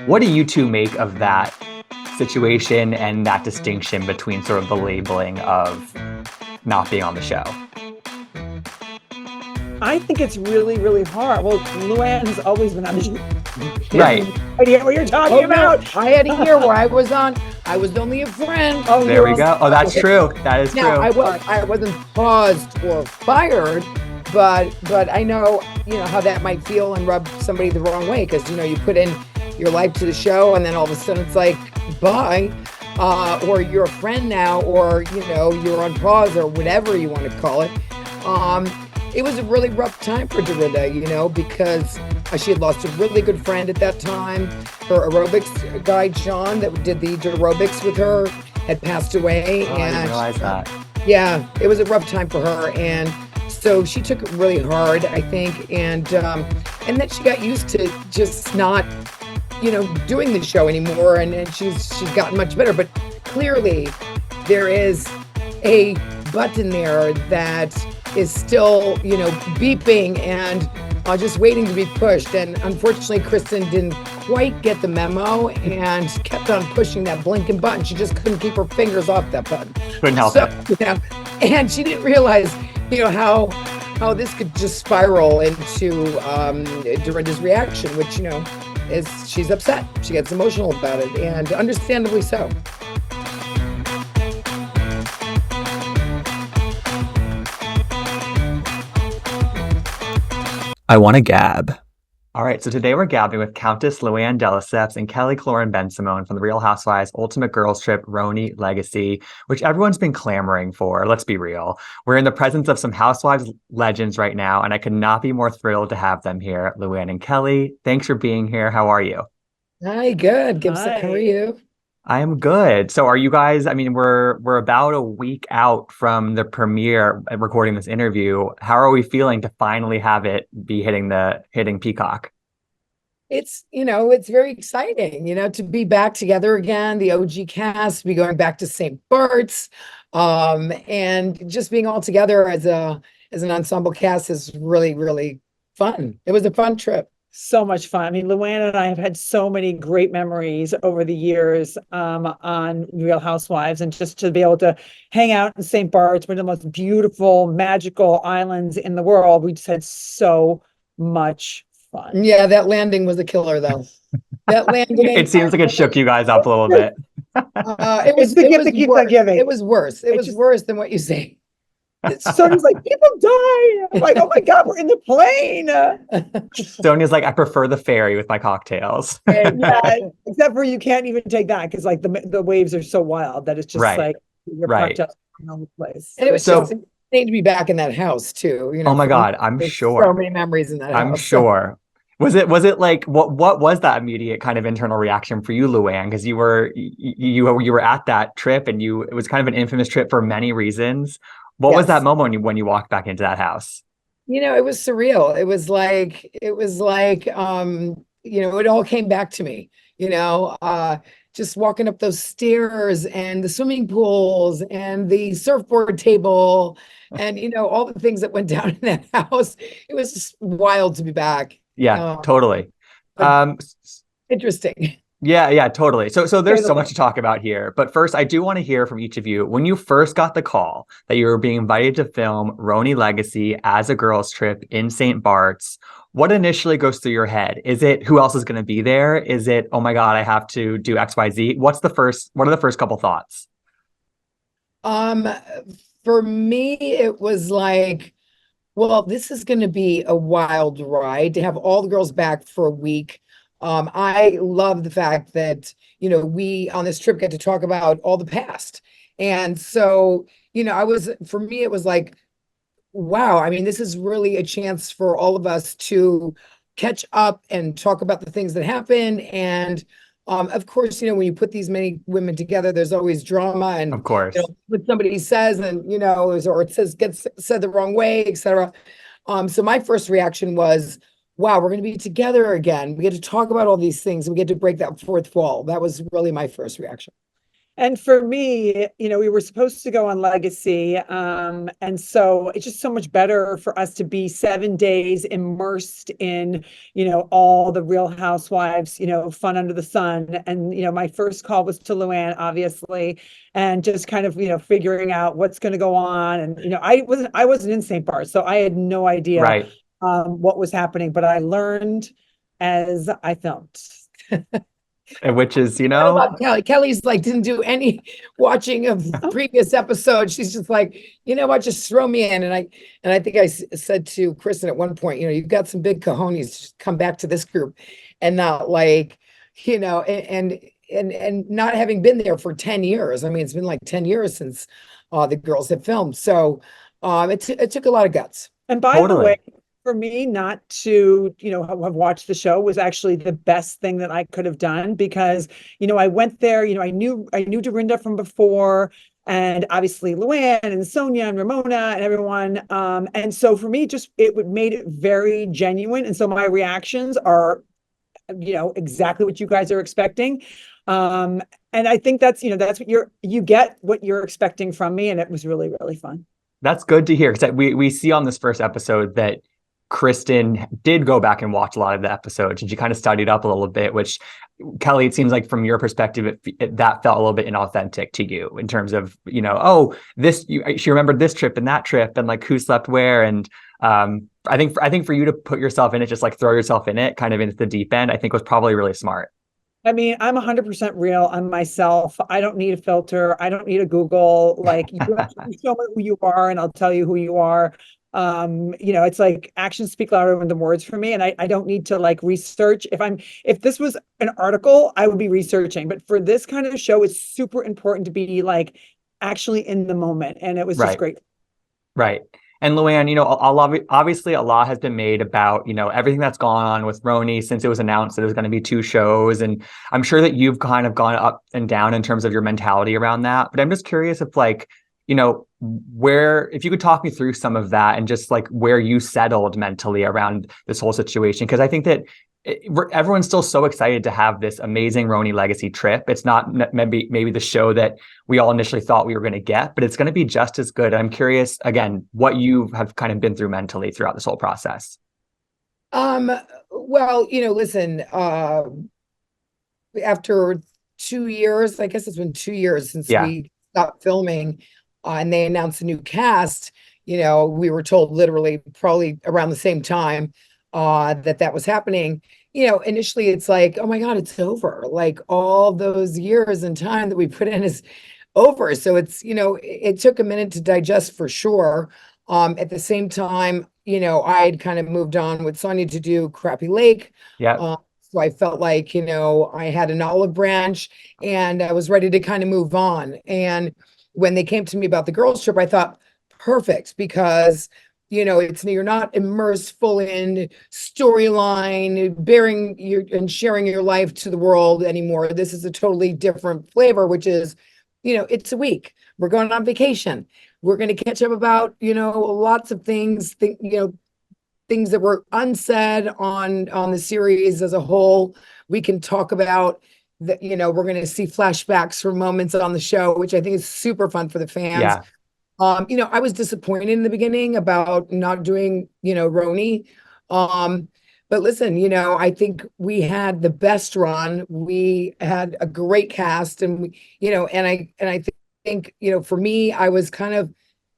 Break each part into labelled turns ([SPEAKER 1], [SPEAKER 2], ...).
[SPEAKER 1] What do you two make of that situation and that distinction between sort of the labeling of not being on the show?
[SPEAKER 2] I think it's really, really hard. Well, Luann has always been on the show.
[SPEAKER 1] Right.
[SPEAKER 2] Idea what you're talking about.
[SPEAKER 3] I had a year where I was on. I was only a friend.
[SPEAKER 2] Oh,
[SPEAKER 1] There we go. Oh, that's true. That is
[SPEAKER 3] Now,
[SPEAKER 1] true.
[SPEAKER 3] I wasn't paused or fired, but I know how that might feel and rub somebody the wrong way, because you put in your life to the show and then all of a sudden it's like bye, or you're a friend now, or you're on pause or whatever you want to call it. It was a really rough time for Dorinda, because she had lost a really good friend at that time. Her aerobics guy, John, that did the aerobics with her, had passed away.
[SPEAKER 1] Oh, I didn't realize that.
[SPEAKER 3] Yeah, it was a rough time for her. And so she took it really hard, I think. And then she got used to just not, doing the show anymore. And she's gotten much better. But clearly there is a button there that is still, beeping and just waiting to be pushed. And unfortunately, Kristen didn't quite get the memo and kept on pushing that blinking button. She just couldn't keep her fingers off that button.
[SPEAKER 1] Couldn't help it.
[SPEAKER 3] And she didn't realize, how this could just spiral into Dorinda's reaction, which, is she's upset. She gets emotional about it, and understandably so.
[SPEAKER 1] I want to gab. All right, so today we're gabbing with Countess Luann de Lesseps and Killoren Bensimon from the Real Housewives Ultimate Girls Trip, RHONY Legacy, which everyone's been clamoring for. Let's be real. We're in the presence of some Housewives legends right now, and I could not be more thrilled to have them here. Luann and Kelly, thanks for being here. How are you?
[SPEAKER 3] Hi, good. Gibson,
[SPEAKER 2] Hi.
[SPEAKER 3] how are you?
[SPEAKER 1] I am good. So are you guys, we're about a week out from the premiere recording this interview. How are we feeling to finally have it be hitting Peacock?
[SPEAKER 3] It's, it's very exciting, to be back together again, the OG cast, be going back to St. Bart's, and just being all together as an ensemble cast is really, really fun. It was a fun trip.
[SPEAKER 2] So much fun. I mean, Luann and I have had so many great memories over the years on Real Housewives, and just to be able to hang out in St. Bart's, one of the most beautiful, magical islands in the world. We just had so much fun.
[SPEAKER 3] Yeah, that landing was a killer, though. That landing.
[SPEAKER 1] It seems like it shook you guys up a little bit.
[SPEAKER 2] It's the gift that keeps on giving.
[SPEAKER 3] It was worse. It was worse than what you say.
[SPEAKER 2] Sonia's like, people die. I'm like, oh my God, we're in the plane.
[SPEAKER 1] Sonia's like, I prefer the ferry with my cocktails.
[SPEAKER 2] Yeah, except for you can't even take that because like the waves are so wild that it's just like you're parked up all the place.
[SPEAKER 3] And it was just insane to be back in that house too.
[SPEAKER 1] Oh my God, I'm sure.
[SPEAKER 3] So many memories in that house.
[SPEAKER 1] I'm sure. Was it like what was that immediate kind of internal reaction for you, Luann? Because you were at that trip, and it was kind of an infamous trip for many reasons. What was that moment when you walked back into that house?
[SPEAKER 3] It was surreal. It was like, it all came back to me, just walking up those stairs and the swimming pools and the surfboard table and, all the things that went down in that house. It was just wild to be back.
[SPEAKER 1] Yeah, totally.
[SPEAKER 3] Interesting.
[SPEAKER 1] Yeah, totally. So there's so much to talk about here. But first, I do want to hear from each of you. When you first got the call that you were being invited to film RHONY Legacy as a girls' trip in St. Bart's, what initially goes through your head? Is it who else is going to be there? Is it, oh my God, I have to do XYZ? What are the first couple thoughts?
[SPEAKER 3] For me, it was like, well, this is going to be a wild ride to have all the girls back for a week. I love the fact that, we on this trip get to talk about all the past. And so, for me, it was like, wow, I mean, this is really a chance for all of us to catch up and talk about the things that happened. And of course, when you put these many women together, there's always drama and
[SPEAKER 1] of course,
[SPEAKER 3] what somebody says and, or it gets said the wrong way, etc. So my first reaction was, wow, we're going to be together again. We get to talk about all these things. We get to break that fourth wall. That was really my first reaction.
[SPEAKER 2] And for me, we were supposed to go on Legacy. And so it's just so much better for us to be 7 days immersed in, all the Real Housewives, fun under the sun. And, my first call was to Luann, obviously, and just kind of, figuring out what's going to go on. And, I wasn't in St. Bart's, so I had no idea
[SPEAKER 1] Right.
[SPEAKER 2] what was happening, but I learned as I filmed.
[SPEAKER 1] And which is,
[SPEAKER 3] What about Kelly? Kelly's like didn't do any watching of previous episodes. She's just like, you know what, just throw me in. And I think I said to Kristen at one point, you've got some big cojones, just come back to this group, and not like, and not having been there for 10 years. I mean, it's been like 10 years since the girls have filmed. So it took a lot of guts.
[SPEAKER 2] And by the way,
[SPEAKER 1] totally.
[SPEAKER 2] for me, not to, have watched the show was actually the best thing that I could have done because, I went there, I knew Dorinda from before, and obviously Luann and Sonia and Ramona and everyone. And so for me, just made it very genuine. And so my reactions are, exactly what you guys are expecting. And I think that's what you get what you're expecting from me. And it was really, really fun.
[SPEAKER 1] That's good to hear because we see on this first episode that Kristen did go back and watch a lot of the episodes and she kind of studied up a little bit, which Kelly, it seems like from your perspective, that felt a little bit inauthentic to you in terms of, oh, she remembered this trip and that trip and like who slept where. And I think for you to put yourself in it, just like throw yourself in it kind of into the deep end, I think was probably really smart.
[SPEAKER 2] I mean, I'm 100% real. I'm myself. I don't need a filter. I don't need a Google. Like, you have to show me who you are, and I'll tell you who you are. It's like actions speak louder than the words for me. And I don't need to like research. If this was an article, I would be researching. But for this kind of show, it's super important to be like actually in the moment. And it was just
[SPEAKER 1] Right.
[SPEAKER 2] great.
[SPEAKER 1] Right. And Luann, obviously a lot has been made about, everything that's gone on with RHONY since it was announced that it was going to be 2 shows. And I'm sure that you've kind of gone up and down in terms of your mentality around that. But I'm just curious if like, if you could talk me through some of that and just like where you settled mentally around this whole situation. Because I think that everyone's still so excited to have this amazing RHONY Legacy trip. It's not maybe the show that we all initially thought we were going to get, but it's going to be just as good. I'm curious, again, what you have kind of been through mentally throughout this whole process.
[SPEAKER 3] Well, listen, after 2 years, I guess it's been 2 years since
[SPEAKER 1] Yeah.
[SPEAKER 3] we stopped filming, and they announced a new cast. We were told literally probably around the same time that was happening. Initially it's like, oh my God, it's over. Like all those years and time that we put in is over. So it took a minute to digest for sure. At the same time, I had kind of moved on with Sonia to do Crappy Lake.
[SPEAKER 1] Yeah.
[SPEAKER 3] So I felt like, I had an olive branch and I was ready to kind of move on. And when they came to me about the girls trip, I thought perfect because you're not immersed full in storyline, bearing your and sharing your life to the world anymore. This is a totally different flavor, which is, it's a week. We're going on vacation. We're going to catch up about, lots of things, things that were unsaid on the series as a whole. We can talk about that, we're going to see flashbacks from moments on the show, which I think is super fun for the fans.
[SPEAKER 1] Yeah.
[SPEAKER 3] I was disappointed in the beginning about not doing, RHONY. But listen, I think we had the best run. We had a great cast, and I think, for me, I was kind of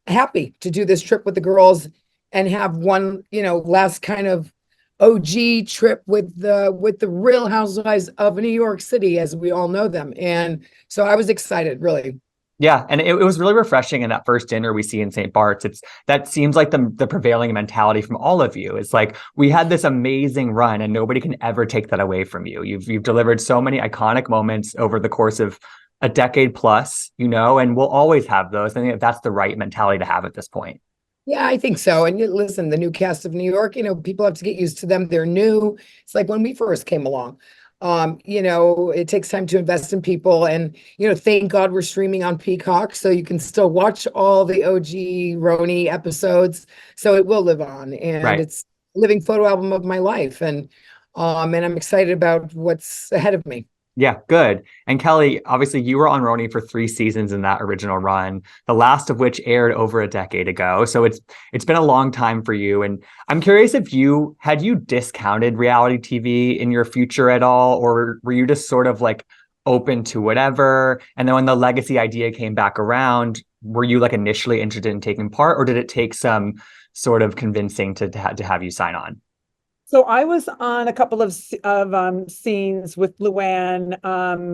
[SPEAKER 3] happy to do this trip with the girls and have one, last kind of OG trip with the Real Housewives of New York City, as we all know them. And so I was excited, really.
[SPEAKER 1] Yeah, and it was really refreshing in that first dinner we see in St. Bart's. That seems like the prevailing mentality from all of you. It's like we had this amazing run, and nobody can ever take that away from you. You've delivered so many iconic moments over the course of a decade plus, and we'll always have those. I think that's the right mentality to have at this point.
[SPEAKER 3] Yeah, I think so. And listen, the new cast of New York, people have to get used to them. They're new. It's like when we first came along. It takes time to invest in people, and thank God we're streaming on Peacock, so you can still watch all the OG RHONY episodes. So it will live on, and
[SPEAKER 1] Right.
[SPEAKER 3] it's a living photo album of my life, and I'm excited about what's ahead of me.
[SPEAKER 1] Yeah, good. And Kelly, obviously you were on RHONY for 3 seasons in that original run, the last of which aired over a decade ago. So it's been a long time for you. And I'm curious if you had you discounted reality TV in your future at all, or were you just sort of like open to whatever? And then when the legacy idea came back around, were you like initially interested in taking part, or did it take some sort of convincing to have you sign on?
[SPEAKER 2] So I was on a couple of scenes with Luann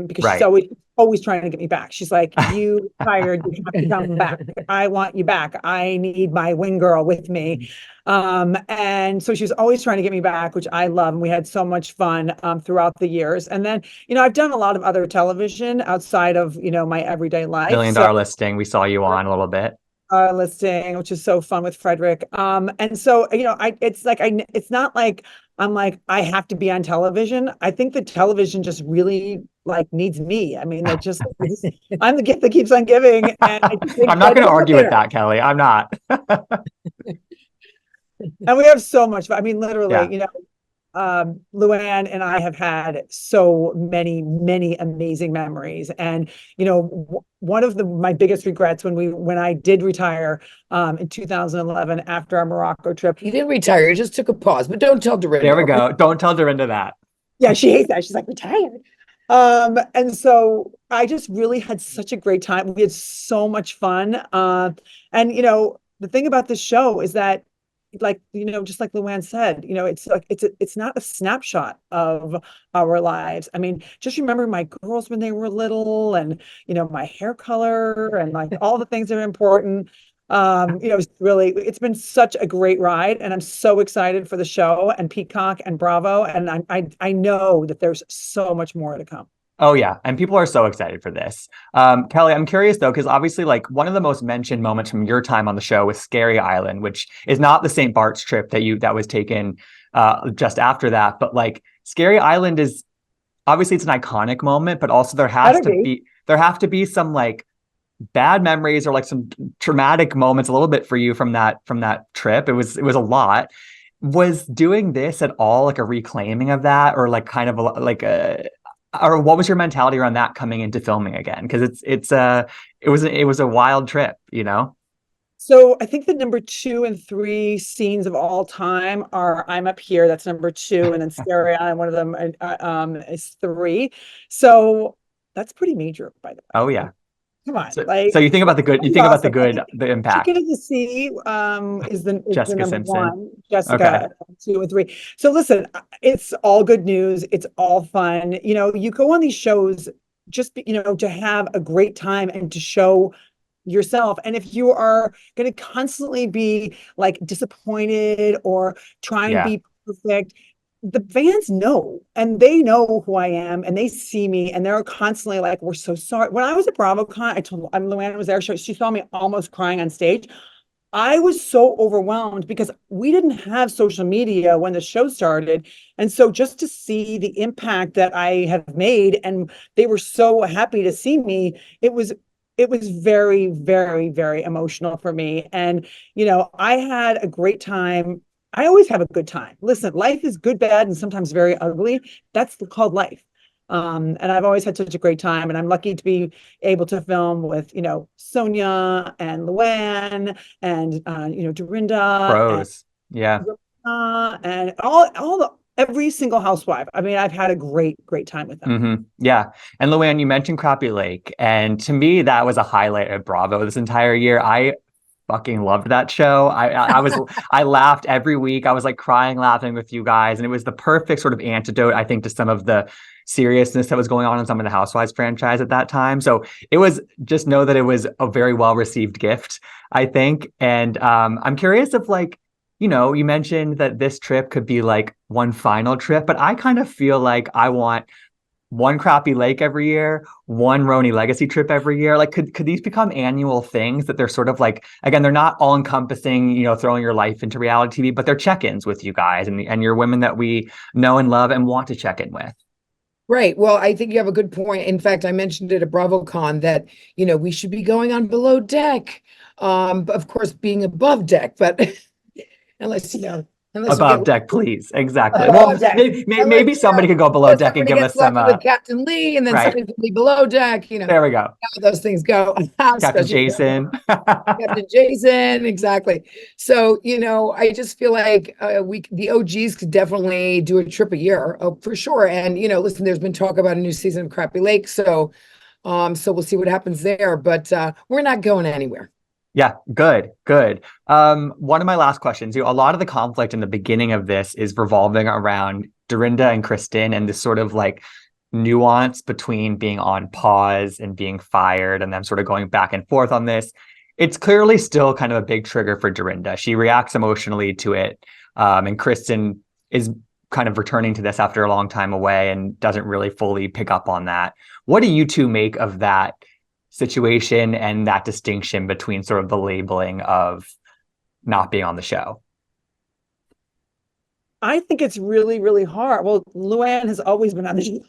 [SPEAKER 2] because she's
[SPEAKER 1] Right.
[SPEAKER 2] always trying to get me back. She's like, "You tired? You have to come back. I want you back. I need my wing girl with me." And so she was always trying to get me back, which I love. And we had so much fun throughout the years. And then, I've done a lot of other television outside of my everyday life.
[SPEAKER 1] Million
[SPEAKER 2] So
[SPEAKER 1] Dollar Listing, we saw you on a little bit.
[SPEAKER 2] listing, which is so fun with Frederick. And so, it's not like I'm like, I have to be on television. I think the television just really like needs me. I mean, I'm the gift that keeps on giving. And I just think
[SPEAKER 1] I'm not
[SPEAKER 2] that's
[SPEAKER 1] going to argue with
[SPEAKER 2] there.
[SPEAKER 1] that, Kelly. I'm not.
[SPEAKER 2] And we have so much fun. I mean, literally,
[SPEAKER 1] Yeah.
[SPEAKER 2] Luann and I have had so many, many amazing memories. And, one of my biggest regrets when I did retire in 2011 after our Morocco trip.
[SPEAKER 3] You didn't retire, you just took a pause, but don't tell
[SPEAKER 1] There we
[SPEAKER 3] Dorinda.
[SPEAKER 1] go. Don't tell Dorinda that.
[SPEAKER 2] Yeah, she hates that. She's like, retired. And so I just really had such a great time. We had so much fun. And the thing about this show is that, like, just like Luann said, it's not a snapshot of our lives. I mean, just remember my girls when they were little, and my hair color, and like all the things that are important. It's been such a great ride, and I'm so excited for the show and Peacock and Bravo, and I know that there's so much more to come.
[SPEAKER 1] Oh yeah, and people are so excited for this. Kelly, I'm curious though, because obviously, like one of the most mentioned moments from your time on the show was Scary Island, which is not the St. Bart's trip that was taken just after that, but like Scary Island is obviously it's an iconic moment, but also
[SPEAKER 2] Better be.
[SPEAKER 1] there have to be some like bad memories or like some traumatic moments a little bit for you from that trip. It was a lot. Was doing this at all like a reclaiming of that, or like kind of like a or what was your mentality around that coming into filming again? Because it was a wild trip, you know?
[SPEAKER 2] So I think the number 2 and 3 scenes of all time are "I'm Up Here," that's number 2, and then "Scary Island," one of them is 3. So that's pretty major, by the way.
[SPEAKER 1] Oh
[SPEAKER 2] I mean,
[SPEAKER 1] yeah.
[SPEAKER 2] come on,
[SPEAKER 1] So
[SPEAKER 2] like
[SPEAKER 1] you think about the good, you
[SPEAKER 2] that's
[SPEAKER 1] think about
[SPEAKER 2] awesome. I think
[SPEAKER 1] the
[SPEAKER 2] Chicken
[SPEAKER 1] impact.
[SPEAKER 2] of the Sea is the
[SPEAKER 1] Jessica
[SPEAKER 2] number
[SPEAKER 1] Simpson.
[SPEAKER 2] 1.
[SPEAKER 1] Okay.
[SPEAKER 2] Jessica 2 and 3. So listen, it's all good news. It's all fun. You go on these shows just to have a great time and to show yourself. And if you are going to constantly be like disappointed or try and
[SPEAKER 1] Yeah.
[SPEAKER 2] be perfect, the fans know, and they know who I am, and they see me, and they're constantly like, "We're so sorry." When I was at BravoCon, I told Luann was there. She saw me almost crying on stage. I was so overwhelmed because we didn't have social media when the show started. And so just to see the impact that I have made, and they were so happy to see me, it was very, very, very emotional for me. And, I had a great time. I always have a good time. Listen, life is good, bad, and sometimes very ugly. That's called life. And I've always had such a great time, and I'm lucky to be able to film with, Sonia and Luann and Dorinda and
[SPEAKER 1] Pros. Yeah.
[SPEAKER 2] and all the every single housewife. I mean, I've had a great, great time with them.
[SPEAKER 1] Yeah. And Luann, you mentioned Crappie Lake. And to me, that was a highlight of Bravo this entire year. I fucking loved that show. I laughed every week. I was like crying, laughing with you guys. And it was the perfect sort of antidote, I think, to some of the seriousness that was going on in some of the Housewives franchise at that time. So it was just know that it was a very well received gift, I think. And I'm curious if like, you mentioned that this trip could be like one final trip, but I kind of feel like I want one Crappie Lake every year, one RHONY Legacy trip every year. Like, could these become annual things that they're sort of like, again, they're not all encompassing, throwing your life into reality TV, but they're check-ins with you guys and your women that we know and love and want to check in with.
[SPEAKER 3] Right. Well, I think you have a good point. In fact, I mentioned it at BravoCon that, we should be going on below deck. Of course, being above deck, but unless, Unless you
[SPEAKER 1] Above
[SPEAKER 3] get
[SPEAKER 1] deck, please. Exactly.
[SPEAKER 3] above
[SPEAKER 1] Well,
[SPEAKER 3] deck. Unless,
[SPEAKER 1] maybe somebody could go below deck and
[SPEAKER 3] somebody
[SPEAKER 1] give
[SPEAKER 3] gets
[SPEAKER 1] us some,
[SPEAKER 3] lucky with Captain Lee, and then
[SPEAKER 1] right.
[SPEAKER 3] somebody's gonna be below deck,
[SPEAKER 1] There we go.
[SPEAKER 3] how those things go.
[SPEAKER 1] Captain
[SPEAKER 3] Especially
[SPEAKER 1] Jason.
[SPEAKER 3] Captain Jason, exactly. So, I just feel like the OGs could definitely do a trip a year, for sure. And listen, there's been talk about a new season of Crappy Lake, so we'll see what happens there. But we're not going anywhere.
[SPEAKER 1] Yeah, good, good. One of my last questions, a lot of the conflict in the beginning of this is revolving around Dorinda and Kristen and this sort of like nuance between being on pause and being fired and them sort of going back and forth on this. It's clearly still kind of a big trigger for Dorinda. She reacts emotionally to it. And Kristen is kind of returning to this after a long time away and doesn't really fully pick up on that. What do you two make of that situation and that distinction between sort of the labeling of not being on the show?
[SPEAKER 2] I think it's really, really hard. Well, Luann has always been on the show.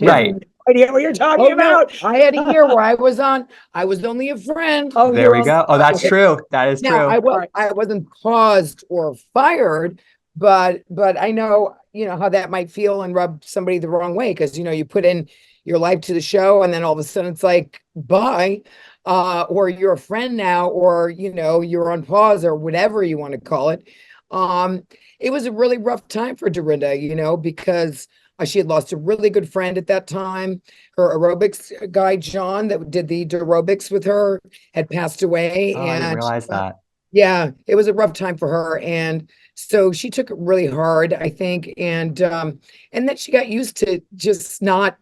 [SPEAKER 1] Right.
[SPEAKER 2] No idea what you're talking
[SPEAKER 3] Oh, no,
[SPEAKER 2] about.
[SPEAKER 3] I had a year where I was on. I was only a friend.
[SPEAKER 2] Oh,
[SPEAKER 1] There we go. Oh, that's true. That is
[SPEAKER 3] Now,
[SPEAKER 1] true.
[SPEAKER 3] I wasn't paused or fired, but I know, how that might feel and rub somebody the wrong way, because you put in your life to the show and then all of a sudden it's like bye, or you're a friend now, or you're on pause or whatever you want to call it. It was a really rough time for Dorinda, because she had lost a really good friend at that time. Her aerobics guy, John, that did the aerobics with her, had passed away.
[SPEAKER 1] Oh, I didn't realize that.
[SPEAKER 3] Yeah, it was a rough time for her. And so she took it really hard, I think. And that she got used to just not,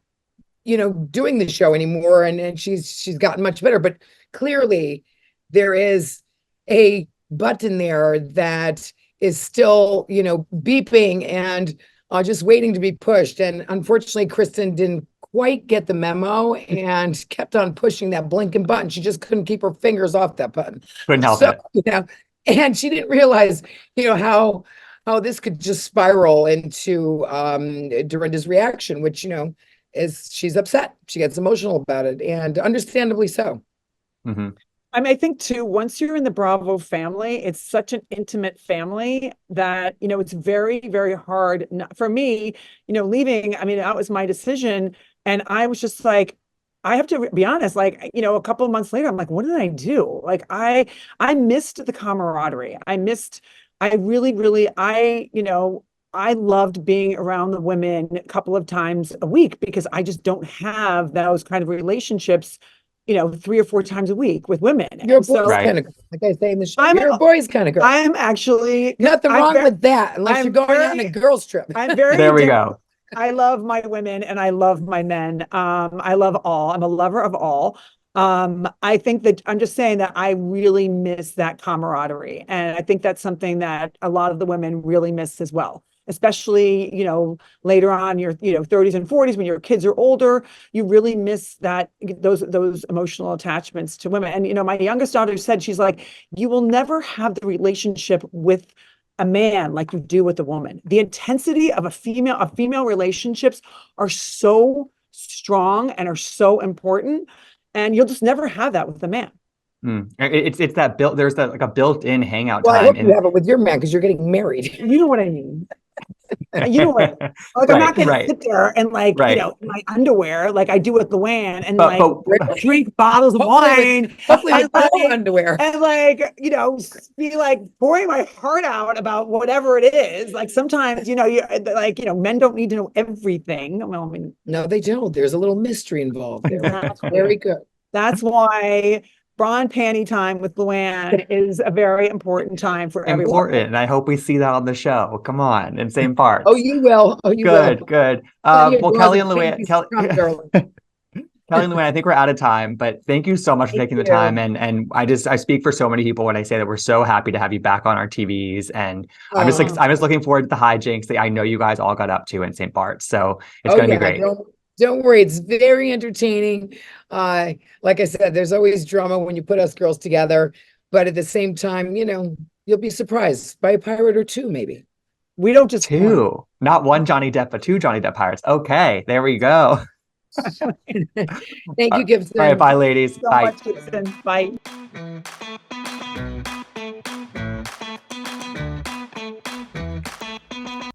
[SPEAKER 3] doing the show anymore. And she's gotten much better. But clearly there is a button there that is still, beeping and just waiting to be pushed. And unfortunately, Kristen didn't quite get the memo and kept on pushing that blinking button. She just couldn't keep her fingers off that button.
[SPEAKER 1] Couldn't help
[SPEAKER 3] So,
[SPEAKER 1] it.
[SPEAKER 3] and she didn't realize, how this could just spiral into Dorinda's reaction, which, is she's upset. She gets emotional about it, and understandably so.
[SPEAKER 1] Mm-hmm.
[SPEAKER 2] I mean, I think too, once you're in the Bravo family, it's such an intimate family that, it's very, very hard for me, leaving. I mean, that was my decision. And I was just like, I have to be honest, like, a couple of months later, I'm like, what did I do? Like, I missed the camaraderie. I really, really, I loved being around the women a couple of times a week because I just don't have those kind of relationships 3 or 4 times a week with women.
[SPEAKER 3] You're a boys
[SPEAKER 2] So
[SPEAKER 3] kind of girl. Like I say in the show, you're a boys kind of girl.
[SPEAKER 2] I'm actually
[SPEAKER 3] nothing wrong with that, unless you're going on a girls trip.
[SPEAKER 2] I'm very
[SPEAKER 1] There we go.
[SPEAKER 2] I love my women and I love my men. I love all. I'm a lover of all. I think that I'm just saying that I really miss that camaraderie. And I think that's something that a lot of the women really miss as well. Especially, later on your, 30s and 40s, when your kids are older, you really miss those emotional attachments to women. And, my youngest daughter said, she's like, you will never have the relationship with a man like you do with a woman. The intensity of female relationships are so strong and are so important. And you'll just never have that with a man.
[SPEAKER 1] It's that built. There's that like a built-in hangout
[SPEAKER 3] well,
[SPEAKER 1] time.
[SPEAKER 3] I hope you have it with your man because you're getting married.
[SPEAKER 2] You know what I mean? You know what? Like, I'm not gonna sit there and in my underwear like I do with Luann and drink bottles of wine.
[SPEAKER 3] Hopefully with no underwear.
[SPEAKER 2] And be like pouring my heart out about whatever it is. Like sometimes, men don't need to know everything. Well, I mean,
[SPEAKER 3] no, they don't. There's a little mystery involved there.
[SPEAKER 2] Exactly.
[SPEAKER 3] Very good.
[SPEAKER 2] That's why bra and panty time with Luann is a very important time for everyone.
[SPEAKER 1] Important, and I hope we see that on the show. Come on, in same parts.
[SPEAKER 3] Oh, you will. Oh, you will.
[SPEAKER 1] Good. Well, Kelly and Luann, Kelly and Luann, I think we're out of time, but thank you so much for taking the time. And I speak for so many people when I say that we're so happy to have you back on our TVs. And I'm just looking forward to the hijinks that I know you guys all got up to in St. Bart's. So it's going to be great.
[SPEAKER 3] Don't worry, it's very entertaining. Like I said, there's always drama when you put us girls together, but at the same time, you'll be surprised by a pirate or two, maybe.
[SPEAKER 2] We don't just
[SPEAKER 1] two, not one Johnny Depp, but 2 Johnny Depp pirates. Okay, there we go.
[SPEAKER 3] Thank you, Gibson.
[SPEAKER 1] All right, bye, ladies.
[SPEAKER 2] So
[SPEAKER 1] bye.
[SPEAKER 2] Much, Gibson. Bye.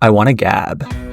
[SPEAKER 1] I want to gab.